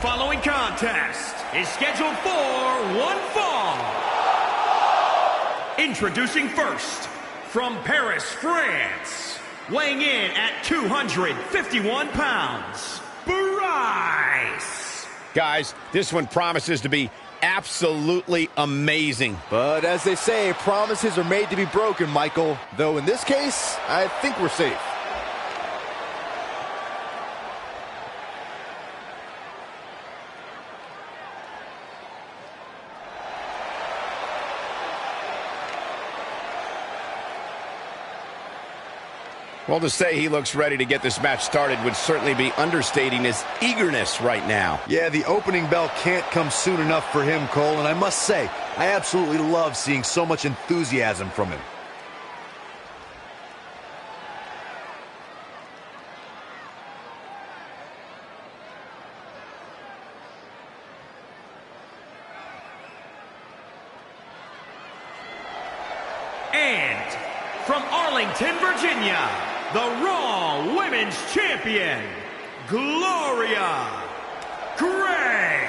Following contest is scheduled for one fall. Introducing first, from Paris, France, weighing in at 251 pounds, Brice. Guys, this one promises to be absolutely amazing. But as they say, promises are made to be broken, Michael. Though in this case, I think we're safe. Well, to say he looks ready to get this match started would certainly be understating his eagerness right now. Yeah, the opening bell can't come soon enough for him, Cole, and I must say, I absolutely love seeing so much enthusiasm from him. And from Arlington, Virginia, the Raw Women's Champion, Glorya Gray.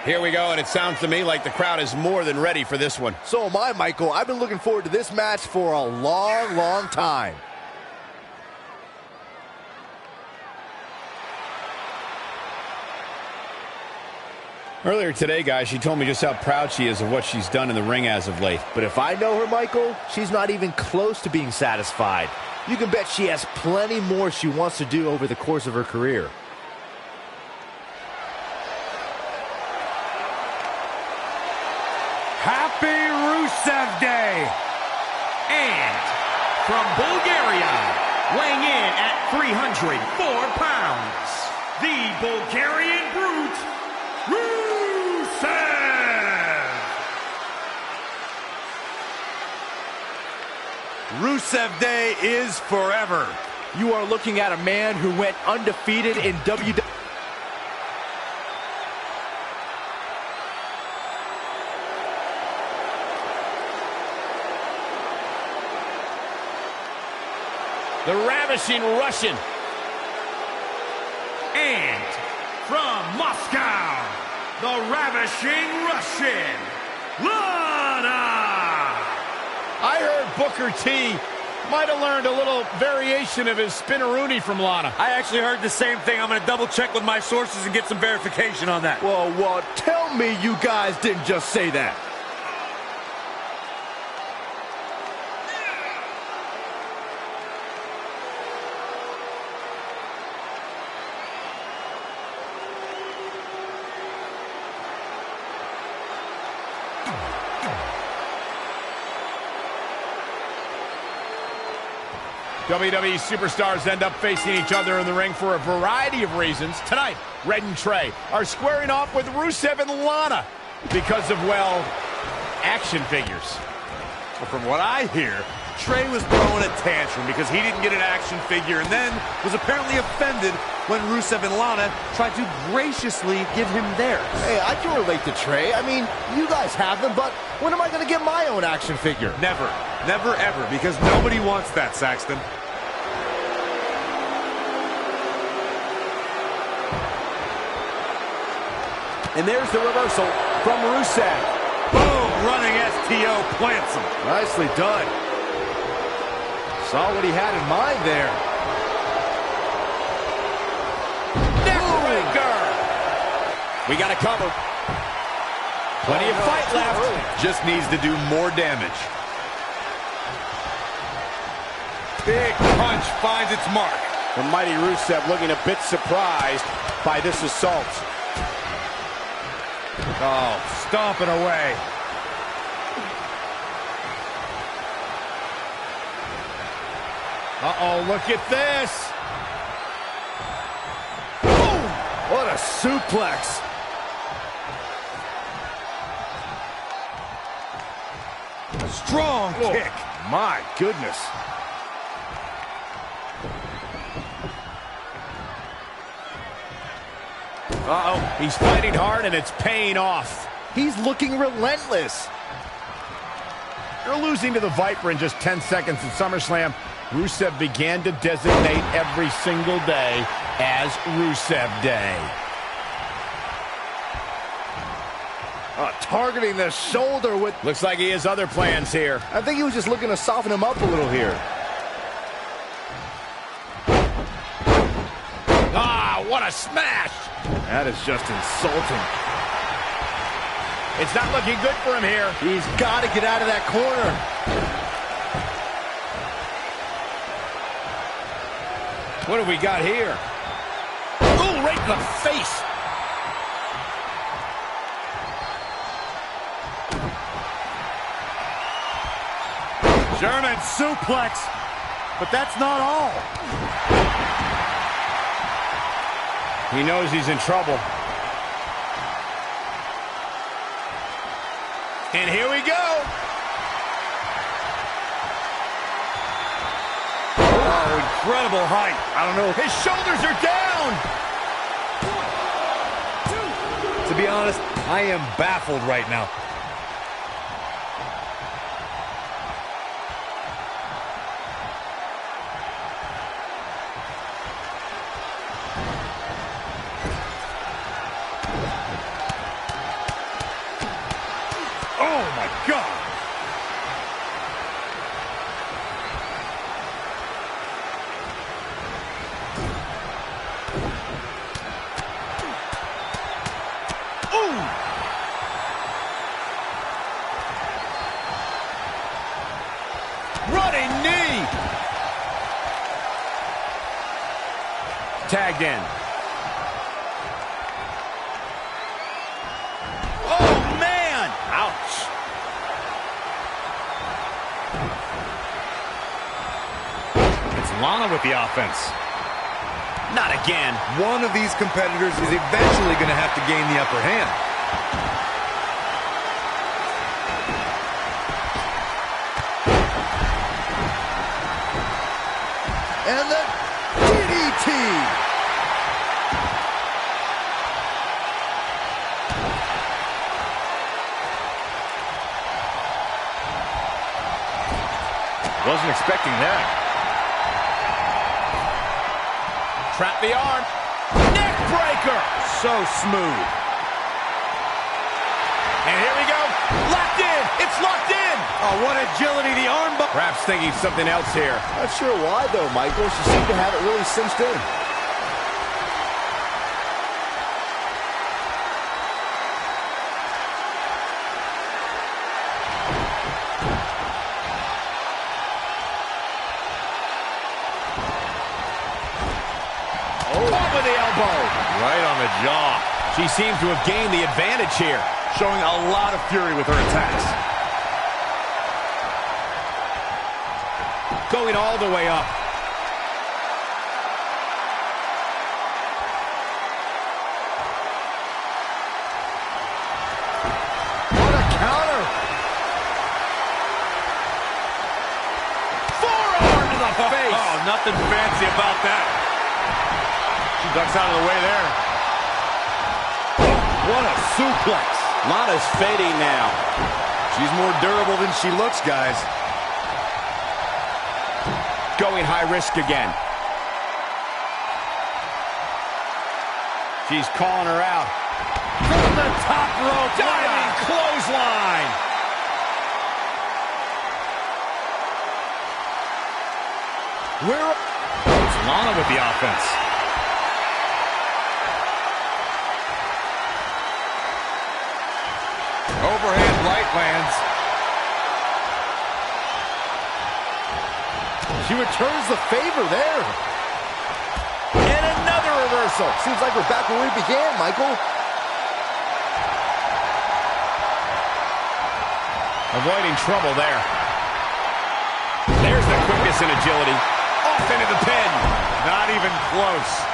Here we go, and it sounds to me like the crowd is more than ready for this one. So am I, Michael. I've been looking forward to this match for a long, long time. Earlier today, guys, she told me just how proud she is of what she's done in the ring as of late. But if I know her, Michael, she's not even close to being satisfied. You can bet she has plenty more she wants to do over the course of her career. Happy Rusev Day! And from Bulgaria, weighing in at 304 pounds, the Bulgarian Brute, Rusev! Rusev Day is forever. You are looking at a man who went undefeated in WWE. The ravishing Russian. And from Moscow, the ravishing Russian, Lana! I heard Booker T might have learned a little variation of his spinneroonie from Lana. I actually heard the same thing. I'm going to double check with my sources and get some verification on that. Well, tell me you guys didn't just say that. WWE superstars end up facing each other in the ring for a variety of reasons. Tonight, Red and Trey are squaring off with Rusev and Lana because of, well, action figures. Well, from what I hear, Trey was throwing a tantrum because he didn't get an action figure and then was apparently offended when Rusev and Lana tried to graciously give him theirs. Hey, I can relate to Trey. I mean, you guys have them, but when am I going to get my own action figure? Never. Never, ever, because nobody wants that, Saxton. And there's the reversal from Rusev. Boom! Running STO plants him. Nicely done. Saw what he had in mind there. Neckbreaker! We got to cover. Plenty of fight left. Just needs to do more damage. Big punch finds its mark. The mighty Rusev looking a bit surprised by this assault. Oh, stomping away. Uh-oh, look at this. Boom! What a suplex. Strong kick. My goodness. Uh-oh, he's fighting hard and it's paying off. He's looking relentless. After losing to the Viper in just 10 seconds at SummerSlam, Rusev began to designate every single day as Rusev Day. Targeting the shoulder with... Looks like he has other plans here. I think he was just looking to soften him up a little here. Ah, what a smash! That is just insulting. It's not looking good for him here. He's got to get out of that corner. What do we got here? Ooh, right in the face. German suplex, but that's not all. He knows he's in trouble. And here we go. Oh, incredible height. I don't know. His shoulders are down. 1, 2. To be honest, I am baffled right now. Oh, my God. Running knee. Tagged in. Oh, man. Ouch. It's Lana with the offense. Not again. One of these competitors is eventually going to have to gain the upper hand. And the DDT. Wasn't expecting that. Trap the arm. Neck breaker. So smooth. And here we go. Locked in. It's locked in. Oh, what agility, the armbar. Perhaps thinking something else here. Not sure why, though, Michael. She seemed to have it really cinched in. Over the elbow. Right on the jaw. She seems to have gained the advantage here. Showing a lot of fury with her attacks. Going all the way up. What a counter. Forearm to the face. Oh, nothing fancy about that. She ducks out of the way there. What a suplex. Lana's fading now. She's more durable than she looks, guys. Going high risk again. She's calling her out. From the top rope. Diving clothesline. It's Lana with the offense. Overhand right lands. She returns the favor there. And another reversal. Seems like we're back where we began, Michael. Avoiding trouble there. There's the quickness and agility. Off into the pin. Not even close.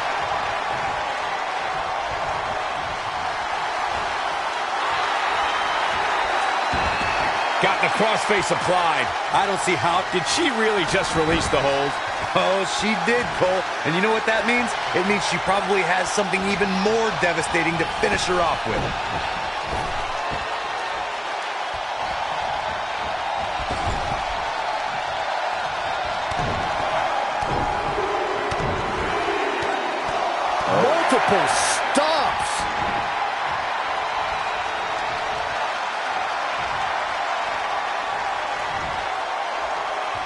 Got the crossface applied. I don't see how. Did she really just release the hold? Oh, she did, Cole. And you know what that means? It means she probably has something even more devastating to finish her off with. Multiple stops.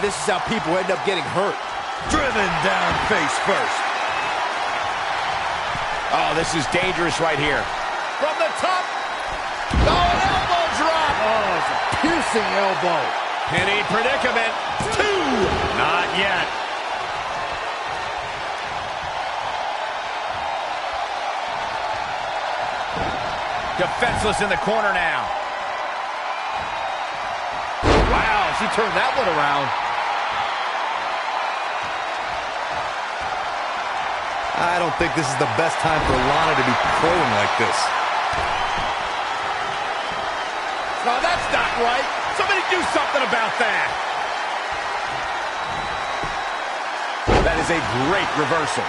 This is how people end up getting hurt. Driven down face first. Oh, this is dangerous right here. From the top. Oh, an elbow drop. Oh, it's a piercing elbow. Penny predicament. 2. Not yet. Defenseless in the corner now. Wow, she turned that one around. I don't think this is the best time for Lana to be crowing like this. No, that's not right. Somebody do something about that. That is a great reversal.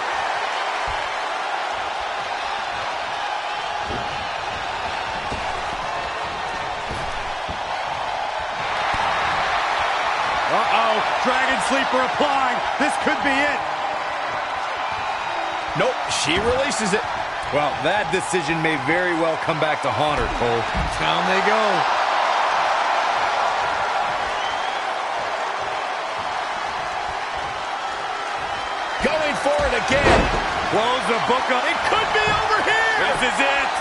Uh-oh, Dragon Sleeper applied. This could be it. Nope, she releases it. Well, that decision may very well come back to haunt her, Cole. Down they go. Going for it again. Close the book up. It could be over here. This is it.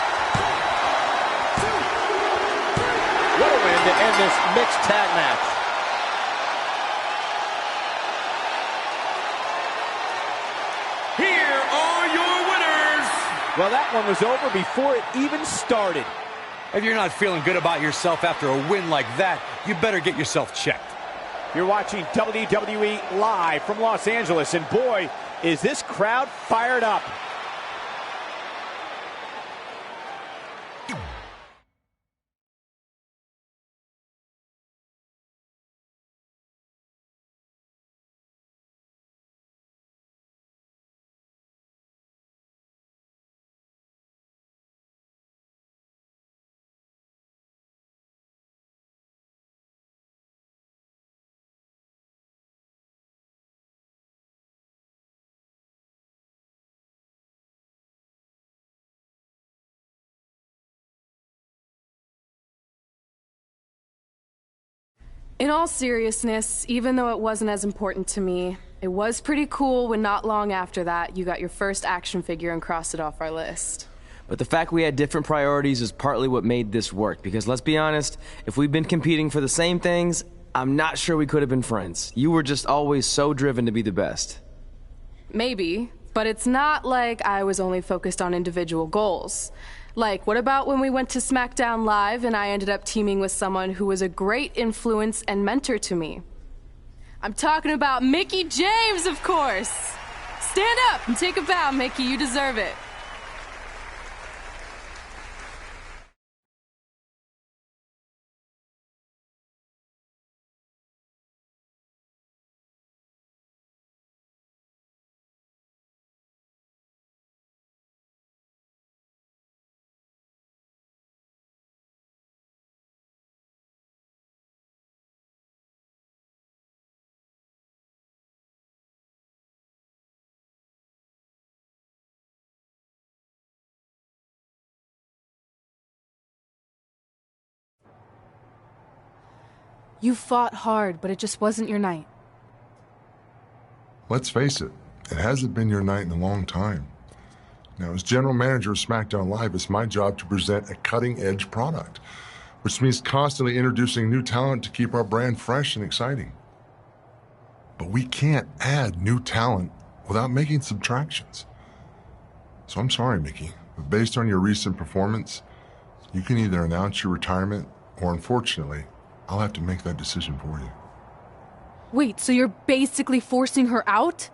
What a way to end this mixed tag match. Here are your winners. Well, that one was over before it even started. If you're not feeling good about yourself after a win like that, you better get yourself checked. You're watching WWE live from Los Angeles, and boy, is this crowd fired up. In all seriousness, even though it wasn't as important to me, it was pretty cool when not long after that, you got your first action figure and crossed it off our list. But the fact we had different priorities is partly what made this work, because let's be honest, if we'd been competing for the same things, I'm not sure we could have been friends. You were just always so driven to be the best. Maybe, but it's not like I was only focused on individual goals. Like, what about when we went to SmackDown Live and I ended up teaming with someone who was a great influence and mentor to me? I'm talking about Mickie James, of course! Stand up and take a bow, Mickie, you deserve it. You fought hard, but it just wasn't your night. Let's face it, it hasn't been your night in a long time. Now, as general manager of SmackDown Live, it's my job to present a cutting-edge product, which means constantly introducing new talent to keep our brand fresh and exciting. But we can't add new talent without making subtractions. So I'm sorry, Mickie, but based on your recent performance, you can either announce your retirement or, unfortunately, I'll have to make that decision for you. Wait, so you're basically forcing her out?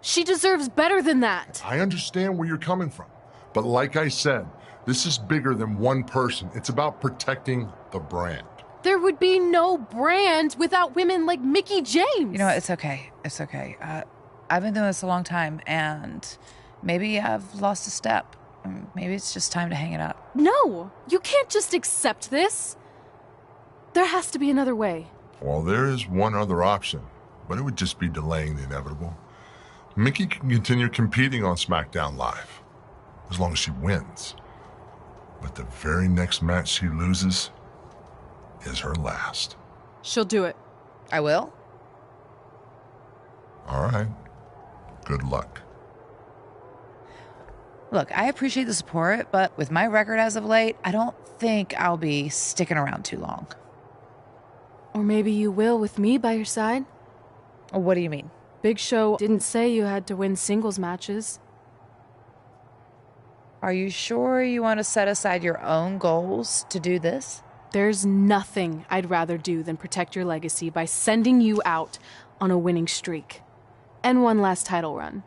She deserves better than that. I understand where you're coming from, but like I said, this is bigger than one person. It's about protecting the brand. There would be no brand without women like Mickie James. You know what? It's okay. It's okay. I've been doing this a long time, and maybe I've lost a step. Maybe it's just time to hang it up. No, you can't just accept this. There has to be another way. Well, there is one other option, but it would just be delaying the inevitable. Mickie can continue competing on SmackDown Live, as long as she wins. But the very next match she loses is her last. She'll do it. I will? All right. Good luck. Look, I appreciate the support, but with my record as of late, I don't think I'll be sticking around too long. Or maybe you will with me by your side. What do you mean? Big Show didn't say you had to win singles matches. Are you sure you want to set aside your own goals to do this? There's nothing I'd rather do than protect your legacy by sending you out on a winning streak. And one last title run.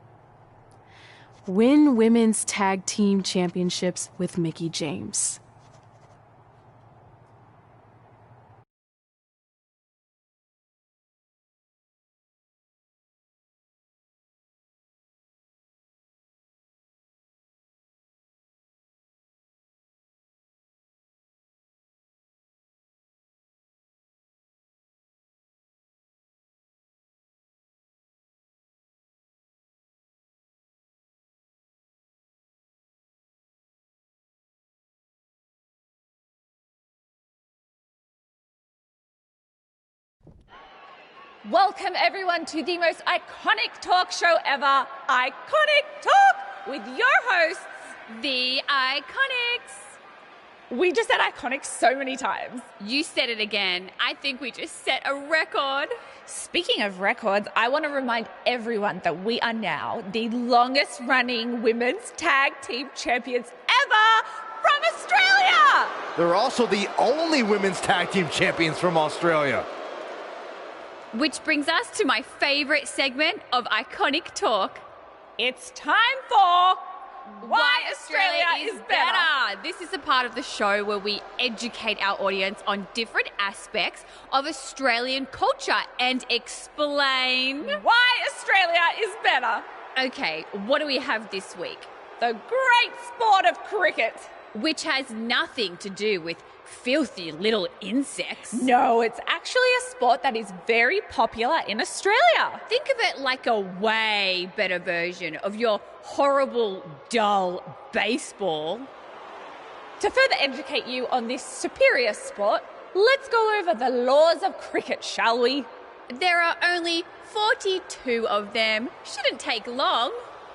Win Women's Tag Team Championships with Mickie James. Welcome everyone to the most iconic talk show ever, Iconic Talk, with your hosts, The Iconics. We just said iconic so many times. You said it again. I think we just set a record. Speaking of records, I want to remind everyone that we are now the longest running women's tag team champions ever from Australia. They're also the only women's tag team champions from Australia. Which brings us to my favorite segment of Iconic Talk. It's time for Why Australia is Better. This is a part of the show where we educate our audience on different aspects of Australian culture and explain why Australia is better. Okay, what do we have this week? The great sport of cricket. Which has nothing to do with filthy little insects. No, it's actually a sport that is very popular in Australia. Think of it like a way better version of your horrible, dull baseball. To further educate you on this superior sport, let's go over the laws of cricket, shall we? There are only 42 of them. Shouldn't take long.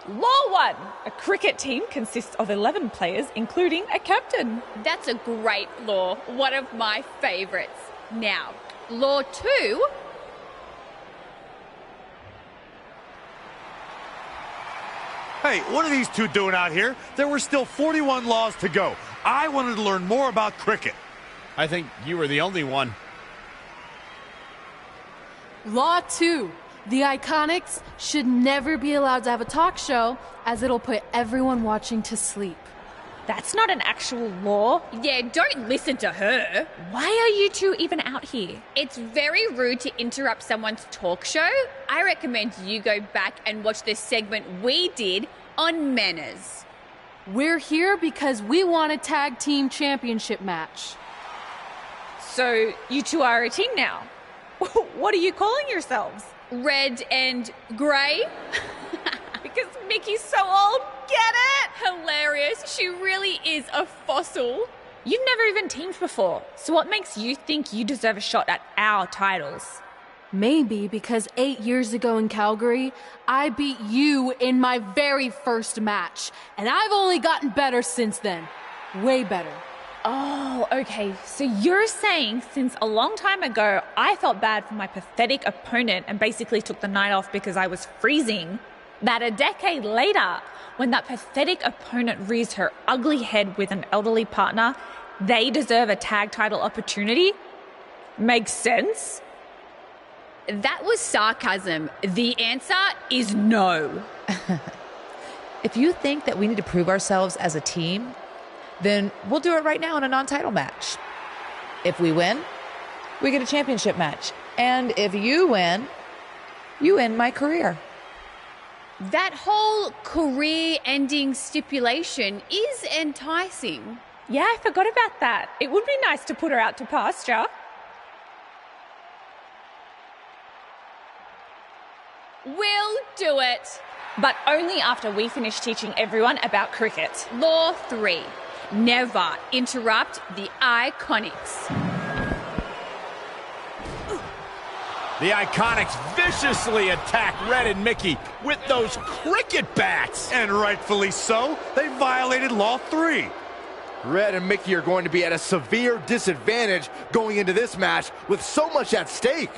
Law 1. A cricket team consists of 11 players, including a captain. That's a great law. One of my favourites. Now, Law 2. Hey, what are these two doing out here? There were still 41 laws to go. I wanted to learn more about cricket. I think you were the only one. Law 2. The Iconics should never be allowed to have a talk show, as it'll put everyone watching to sleep. That's not an actual law. Yeah, don't listen to her. Why are you two even out here? It's very rude to interrupt someone's talk show. I recommend you go back and watch the segment we did on manners. We're here because we want a tag team championship match. So you two are a team now. What are you calling yourselves? Red and grey? Because Mickey's so old, get it? Hilarious. She really is a fossil. You've never even teamed before, so what makes you think you deserve a shot at our titles? Maybe because 8 years ago in Calgary, I beat you in my very first match, and I've only gotten better since then. Way better. Oh, okay. So you're saying since a long time ago, I felt bad for my pathetic opponent and basically took the night off because I was freezing, that a decade later, when that pathetic opponent rears her ugly head with an elderly partner, they deserve a tag title opportunity? Makes sense? That was sarcasm. The answer is no. If you think that we need to prove ourselves as a team, then we'll do it right now in a non-title match. If we win, we get a championship match. And if you win, you end my career. That whole career-ending stipulation is enticing. Yeah, I forgot about that. It would be nice to put her out to pasture. We'll do it. But only after we finish teaching everyone about cricket. Law 3. Never interrupt the Iconics. The Iconics viciously attack Red and Mickey with those cricket bats. And rightfully so. They violated Law 3. Red and Mickey are going to be at a severe disadvantage going into this match with so much at stake.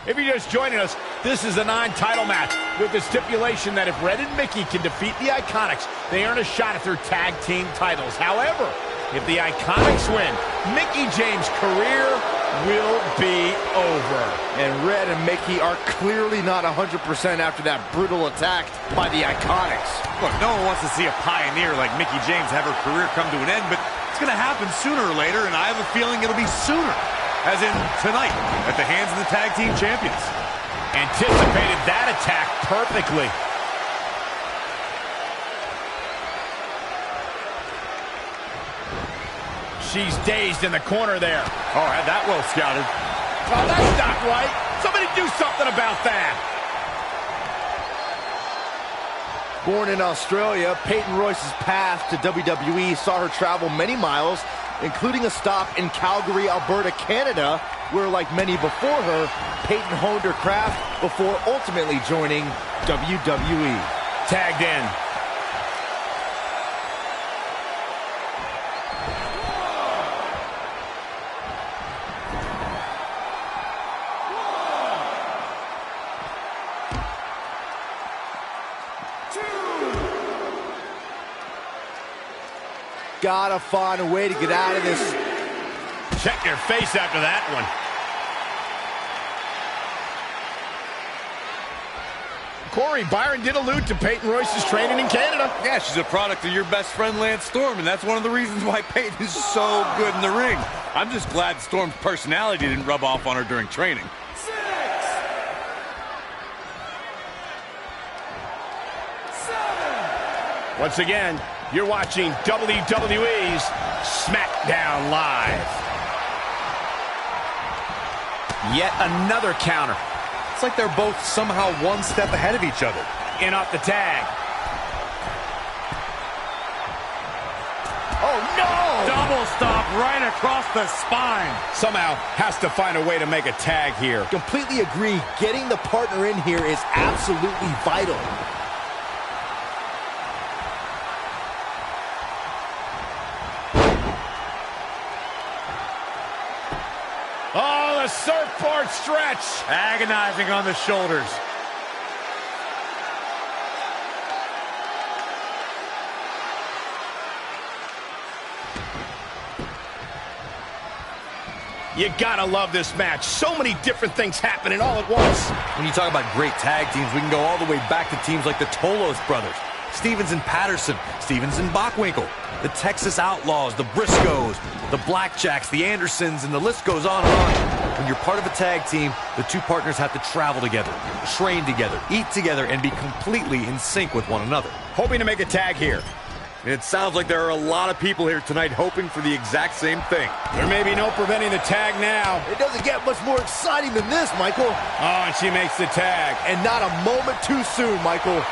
If you're just joining us, this is a non-title match with the stipulation that if Red and Mickey can defeat the Iconics, they earn a shot at their tag team titles. However, if the Iconics win, Mickey James' career will be over. And Red and Mickey are clearly not 100% after that brutal attack by the Iconics. Look, no one wants to see a pioneer like Mickey James have her career come to an end, but it's going to happen sooner or later, and I have a feeling it'll be sooner. As in tonight, at the hands of the tag team champions. Anticipated that attack perfectly. She's dazed in the corner there. Oh, had that well scouted. Oh, that's not right. Somebody do something about that. Born in Australia, Peyton Royce's path to WWE saw her travel many miles, including a stop in Calgary, Alberta, Canada, where, like many before her, Peyton honed her craft before ultimately joining WWE. Tagged in. Gotta find a way to get out of this. Check your face after that one. Corey, Byron did allude to Peyton Royce's training in Canada. Yeah, she's a product of your best friend, Lance Storm, and that's one of the reasons why Peyton is so good in the ring. I'm just glad Storm's personality didn't rub off on her during training. 6, 7. Once again, you're watching WWE's SmackDown Live. Yet another counter. It's like they're both somehow one step ahead of each other. In off the tag. Oh, no! Double stop right across the spine. Somehow has to find a way to make a tag here. Completely agree. Getting the partner in here is absolutely vital. Oh, the surfboard stretch. Agonizing on the shoulders. You gotta love this match. So many different things happening all at once. When you talk about great tag teams, we can go all the way back to teams like the Tolos brothers, Stevens and Patterson, Stevens and Bockwinkel, the Texas Outlaws, the Briscoes, the Blackjacks, the Andersons, and the list goes on and on. When you're part of a tag team, the two partners have to travel together, train together, eat together, and be completely in sync with one another. Hoping to make a tag here. It sounds like there are a lot of people here tonight hoping for the exact same thing. There may be no preventing the tag now. It doesn't get much more exciting than this, Michael. Oh, and she makes the tag. And not a moment too soon, Michael.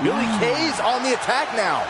Billy Kay's on the attack now.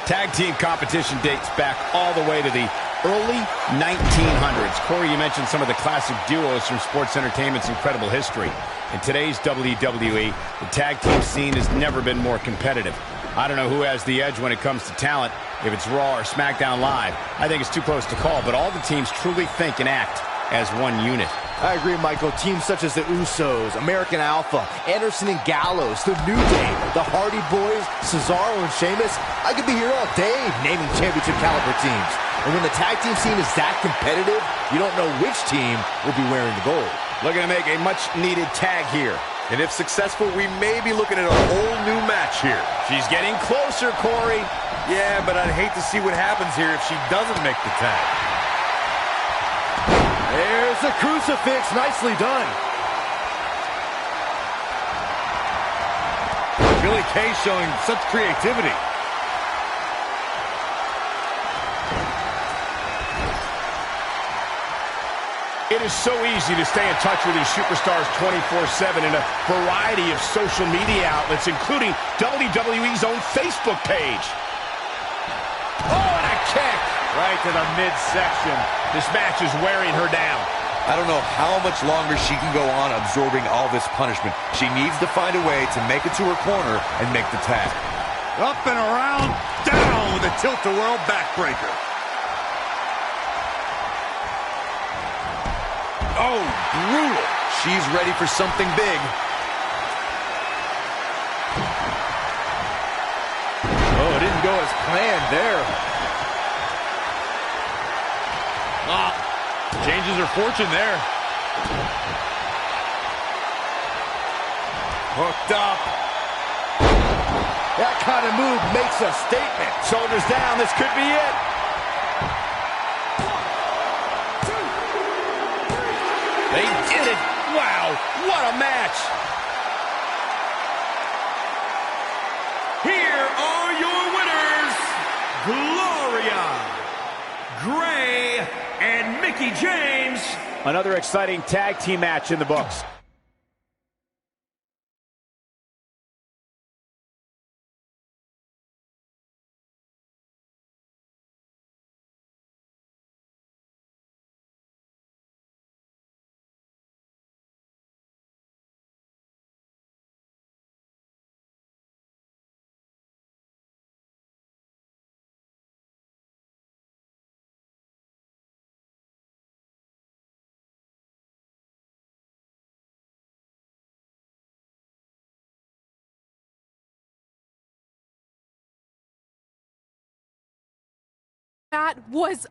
Tag team competition dates back all the way to the early 1900s. Corey, you mentioned some of the classic duos from sports entertainment's incredible history. In today's WWE, the tag team scene has never been more competitive. I don't know who has the edge when it comes to talent, if it's Raw or SmackDown Live. I think it's too close to call, but all the teams truly think and act as one unit. I agree, Michael. Teams such as the Usos, American Alpha, Anderson and Gallows, the New Day, the Hardy Boys, Cesaro and Sheamus. I could be here all day naming championship caliber teams. And when the tag team scene is that competitive, you don't know which team will be wearing the gold. Looking to make a much-needed tag here. And if successful, we may be looking at a whole new match here. She's getting closer, Corey. Yeah, but I'd hate to see what happens here if she doesn't make the tag. There's the crucifix. Nicely done. Billy Kay showing such creativity. It is so easy to stay in touch with these superstars 24/7 in a variety of social media outlets, including WWE's own Facebook page. Oh, and a kick! Right to the midsection. This match is wearing her down. I don't know how much longer she can go on absorbing all this punishment. She needs to find a way to make it to her corner and make the tag. Up and around, down with a tilt-a-whirl backbreaker. Oh, brutal. She's ready for something big. Oh, it didn't go as planned there. Changes her fortune there. Hooked up. That kind of move makes a statement. Shoulders down, this could be it. They did it. Wow, what a match. Here are your winners, Glorya, Gray, and Mickie James. Another exciting tag team match in the books. That was